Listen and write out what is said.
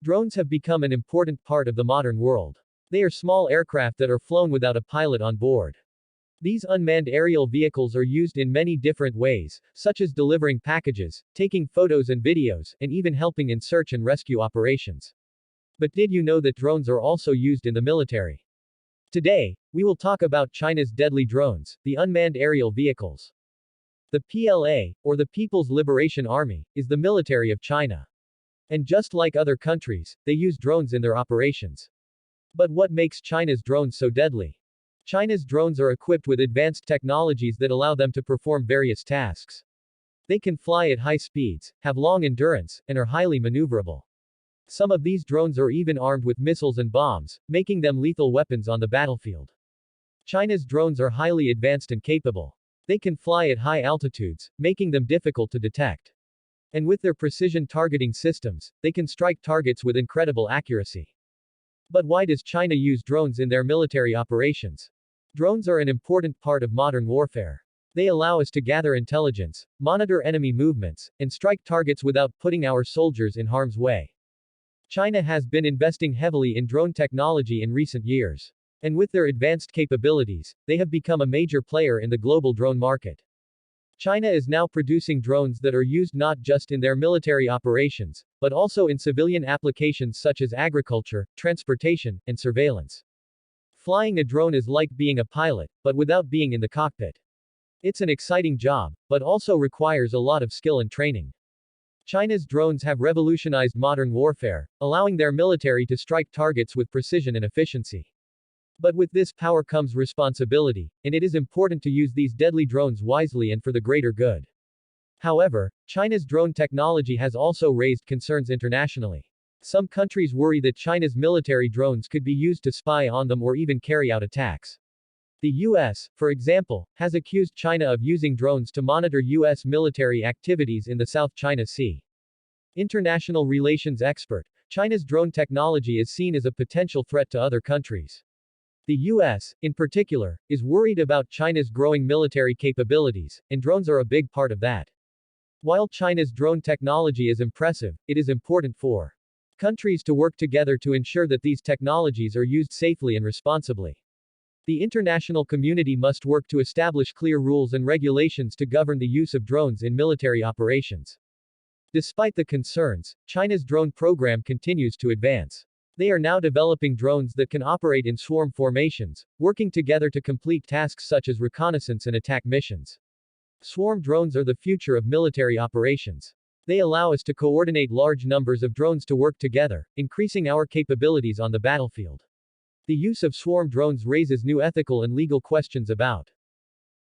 Drones have become an important part of the modern world. They are small aircraft that are flown without a pilot on board. These unmanned aerial vehicles are used in many different ways, such as delivering packages, taking photos and videos, and even helping in search and rescue operations. But did you know that drones are also used in the military? Today, we will talk about China's deadly drones, the unmanned aerial vehicles. The PLA, or the People's Liberation Army, is the military of China. And just like other countries, they use drones in their operations. But what makes China's drones so deadly? China's drones are equipped with advanced technologies that allow them to perform various tasks. They can fly at high speeds, have long endurance, and are highly maneuverable. Some of these drones are even armed with missiles and bombs, making them lethal weapons on the battlefield. China's drones are highly advanced and capable. They can fly at high altitudes, making them difficult to detect. And with their precision targeting systems, they can strike targets with incredible accuracy. But why does China use drones in their military operations? Drones are an important part of modern warfare. They allow us to gather intelligence, monitor enemy movements, and strike targets without putting our soldiers in harm's way. China has been investing heavily in drone technology in recent years. And with their advanced capabilities, they have become a major player in the global drone market. China is now producing drones that are used not just in their military operations, but also in civilian applications such as agriculture, transportation, and surveillance. Flying a drone is like being a pilot, but without being in the cockpit. It's an exciting job, but also requires a lot of skill and training. China's drones have revolutionized modern warfare, allowing their military to strike targets with precision and efficiency. But with this power comes responsibility, and it is important to use these deadly drones wisely and for the greater good. However, China's drone technology has also raised concerns internationally. Some countries worry that China's military drones could be used to spy on them or even carry out attacks. The US, for example, has accused China of using drones to monitor US military activities in the South China Sea. International relations expert, China's drone technology is seen as a potential threat to other countries. The US, in particular, is worried about China's growing military capabilities, and drones are a big part of that. While China's drone technology is impressive, it is important for countries to work together to ensure that these technologies are used safely and responsibly. The international community must work to establish clear rules and regulations to govern the use of drones in military operations. Despite the concerns, China's drone program continues to advance. They are now developing drones that can operate in swarm formations, working together to complete tasks such as reconnaissance and attack missions. Swarm drones are the future of military operations. They allow us to coordinate large numbers of drones to work together, increasing our capabilities on the battlefield. The use of swarm drones raises new ethical and legal questions about